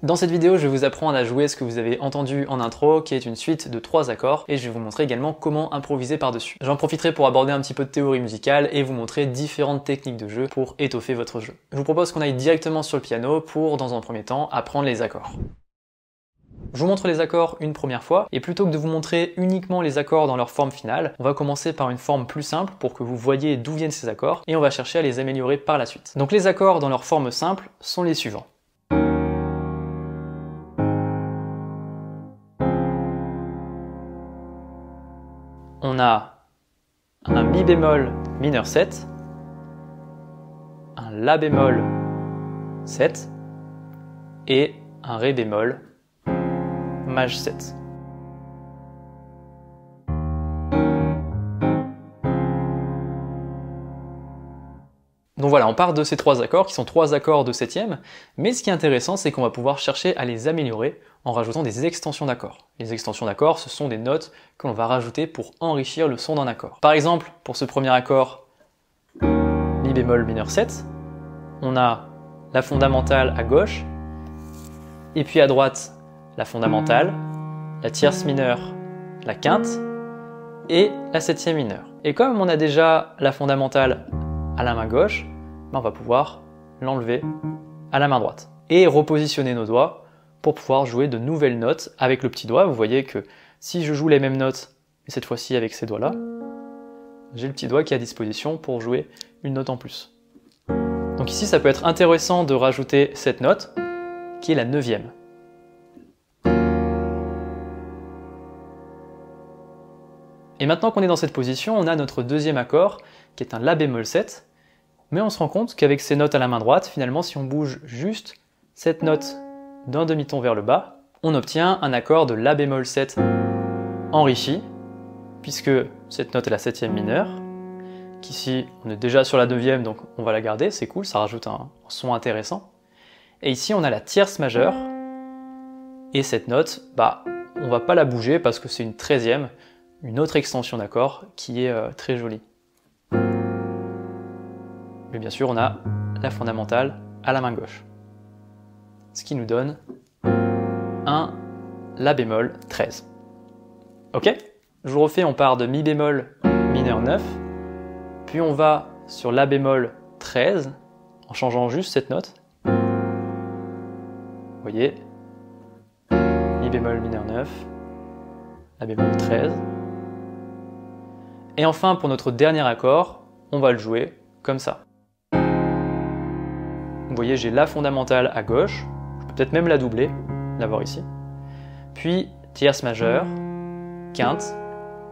Dans cette vidéo, je vais vous apprendre à jouer ce que vous avez entendu en intro, qui est une suite de 3 accords, et je vais vous montrer également comment improviser par-dessus. J'en profiterai pour aborder un petit peu de théorie musicale et vous montrer différentes techniques de jeu pour étoffer votre jeu. Je vous propose qu'on aille directement sur le piano pour, dans un premier temps, apprendre les accords. Je vous montre les accords une première fois, et plutôt que de vous montrer uniquement les accords dans leur forme finale, on va commencer par une forme plus simple pour que vous voyez d'où viennent ces accords, et on va chercher à les améliorer par la suite. Donc les accords dans leur forme simple sont les suivants. On a un Mi bémol mineur 7, un La bémol 7 et un Ré bémol Maj 7. Donc voilà, on part de ces 3 accords qui sont 3 accords de septième, mais ce qui est intéressant, c'est qu'on va pouvoir chercher à les améliorer en rajoutant des extensions d'accords. Les extensions d'accords, ce sont des notes que l'on va rajouter pour enrichir le son d'un accord. Par exemple, pour ce premier accord, Mi bémol mineur 7, on a la fondamentale à gauche, et puis à droite, la fondamentale, la tierce mineure, la quinte, et la septième mineure. Et comme on a déjà la fondamentale à la main gauche, on va pouvoir l'enlever à la main droite. Et repositionner nos doigts pour pouvoir jouer de nouvelles notes avec le petit doigt. Vous voyez que si je joue les mêmes notes, mais cette fois-ci avec ces doigts-là, j'ai le petit doigt qui est à disposition pour jouer une note en plus. Donc ici, ça peut être intéressant de rajouter cette note, qui est la 9e. Et maintenant qu'on est dans cette position, on a notre deuxième accord, qui est un La bémol 7, mais on se rend compte qu'avec ces notes à la main droite, finalement, si on bouge juste cette note d'un demi-ton vers le bas, on obtient un accord de La bémol 7 enrichi, puisque cette note est la 7e mineure, qu'ici on est déjà sur la 9e, donc on va la garder, c'est cool, ça rajoute un son intéressant. Et ici on a la tierce majeure, et cette note, on va pas la bouger parce que c'est une 13e, une autre extension d'accord qui est très jolie. Mais bien sûr, on a la fondamentale à la main gauche. Ce qui nous donne un La bémol 13. Ok? Je vous refais, on part de Mi bémol mineur 9, puis on va sur La bémol 13, en changeant juste cette note. Vous voyez? Mi bémol mineur 9, La bémol 13. Et enfin, pour notre dernier accord, on va le jouer comme ça. Vous voyez, j'ai la fondamentale à gauche, je peux peut-être même la doubler, l'avoir ici. Puis tierce majeure, quinte,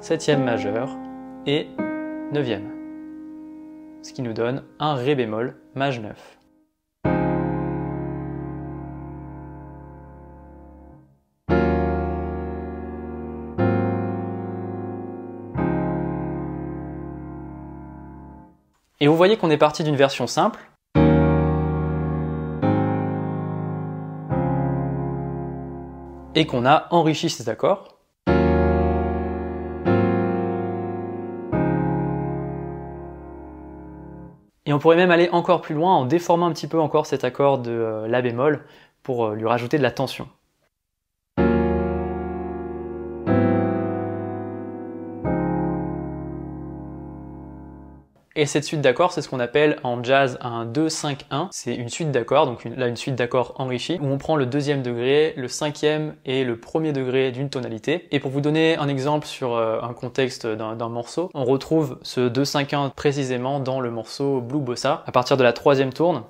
7e majeure et 9e. Ce qui nous donne un Ré bémol Maj 9. Et vous voyez qu'on est parti d'une version simple, et qu'on a enrichi ces accords. Et on pourrait même aller encore plus loin en déformant un petit peu encore cet accord de La bémol pour lui rajouter de la tension. Et cette suite d'accords, c'est ce qu'on appelle en jazz un 2-5-1. C'est une suite d'accords, donc là une suite d'accords enrichie, où on prend le 2e degré, le 5e et le 1er degré d'une tonalité. Et pour vous donner un exemple sur un contexte d'un morceau, on retrouve ce 2-5-1 précisément dans le morceau Blue Bossa, à partir de la 3e tourne.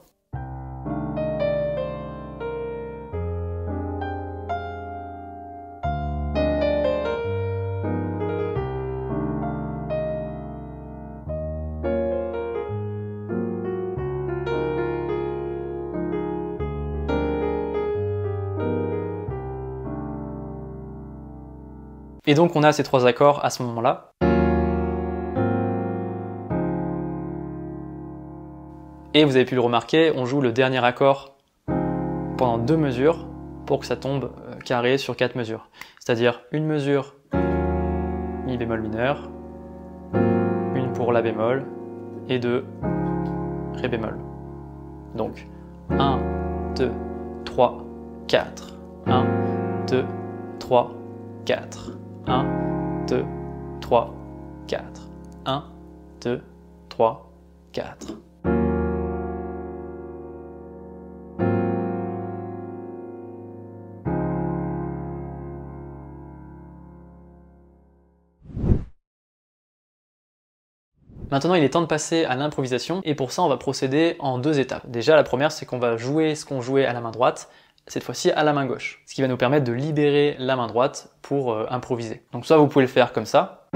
Et donc on a ces 3 accords à ce moment-là. Et vous avez pu le remarquer, on joue le dernier accord pendant 2 mesures pour que ça tombe carré sur 4 mesures. C'est-à-dire une mesure Mi bémol mineur, une pour La bémol et 2 Ré bémol. Donc 1, 2, 3, 4. 1, 2, 3, 4. 1, 2, 3, 4. 1, 2, 3, 4. Maintenant, il est temps de passer à l'improvisation et pour ça, on va procéder en deux étapes. Déjà, la première, c'est qu'on va jouer ce qu'on jouait à la main droite, cette fois-ci à la main gauche, ce qui va nous permettre de libérer la main droite pour improviser. Donc soit vous pouvez le faire comme ça,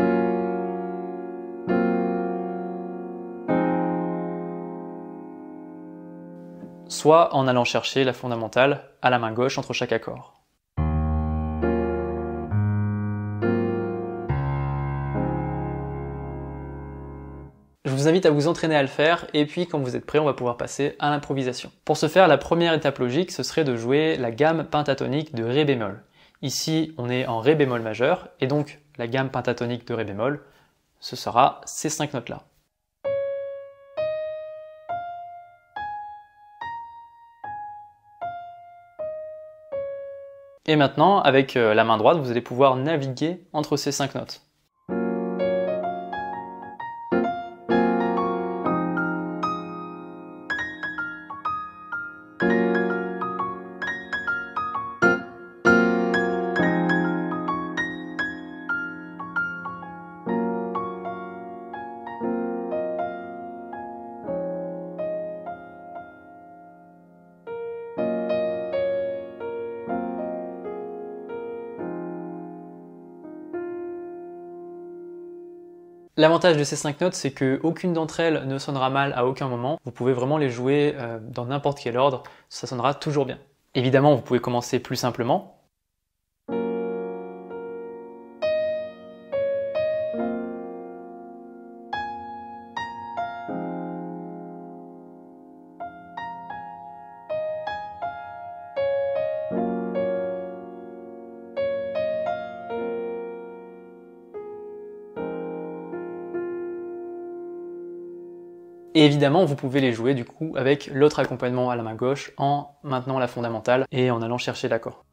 soit en allant chercher la fondamentale à la main gauche entre chaque accord. Je vous invite à vous entraîner à le faire et puis quand vous êtes prêt, on va pouvoir passer à l'improvisation. Pour ce faire, la première étape logique, ce serait de jouer la gamme pentatonique de Ré bémol. Ici, on est en Ré bémol majeur et donc la gamme pentatonique de Ré bémol, ce sera ces 5 notes-là. Et maintenant, avec la main droite, vous allez pouvoir naviguer entre ces 5 notes. L'avantage de ces 5 notes, c'est qu'aucune d'entre elles ne sonnera mal à aucun moment. Vous pouvez vraiment les jouer dans n'importe quel ordre, ça sonnera toujours bien. Évidemment, vous pouvez commencer plus simplement. Et évidemment, vous pouvez les jouer du coup avec l'autre accompagnement à la main gauche en maintenant la fondamentale et en allant chercher l'accord.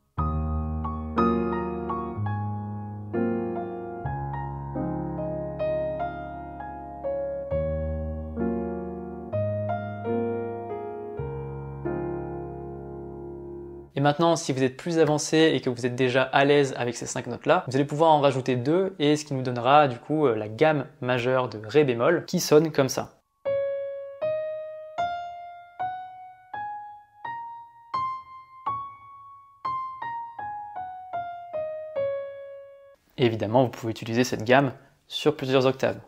Et maintenant, si vous êtes plus avancé et que vous êtes déjà à l'aise avec ces 5 notes-là, vous allez pouvoir en rajouter 2 et ce qui nous donnera du coup la gamme majeure de Ré bémol qui sonne comme ça. Et évidemment, vous pouvez utiliser cette gamme sur plusieurs octaves.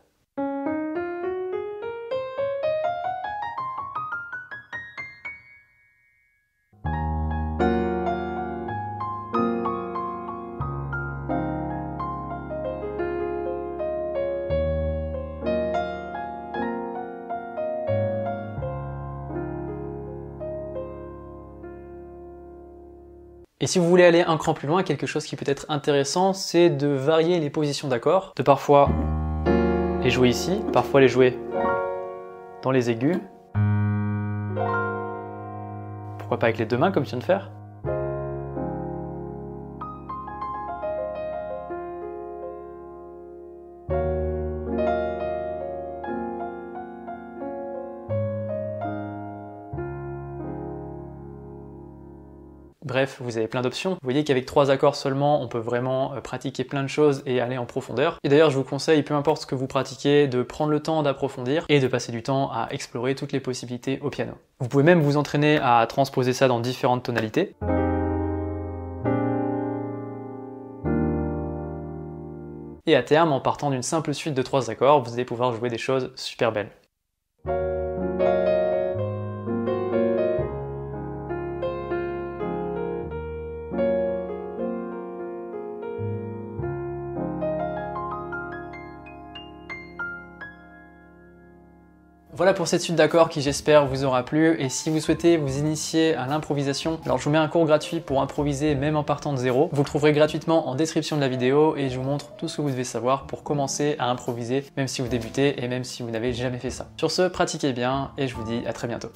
Et si vous voulez aller un cran plus loin, quelque chose qui peut être intéressant, c'est de varier les positions d'accords, de parfois les jouer ici, parfois les jouer dans les aigus. Pourquoi pas avec les deux mains comme je viens de faire. Bref, vous avez plein d'options. Vous voyez qu'avec 3 accords seulement, on peut vraiment pratiquer plein de choses et aller en profondeur. Et d'ailleurs, je vous conseille, peu importe ce que vous pratiquez, de prendre le temps d'approfondir et de passer du temps à explorer toutes les possibilités au piano. Vous pouvez même vous entraîner à transposer ça dans différentes tonalités. Et à terme, en partant d'une simple suite de 3 accords, vous allez pouvoir jouer des choses super belles. Voilà pour cette suite d'accords qui j'espère vous aura plu et si vous souhaitez vous initier à l'improvisation, alors je vous mets un cours gratuit pour improviser même en partant de zéro. Vous le trouverez gratuitement en description de la vidéo et je vous montre tout ce que vous devez savoir pour commencer à improviser même si vous débutez et même si vous n'avez jamais fait ça. Sur ce, pratiquez bien et je vous dis à très bientôt.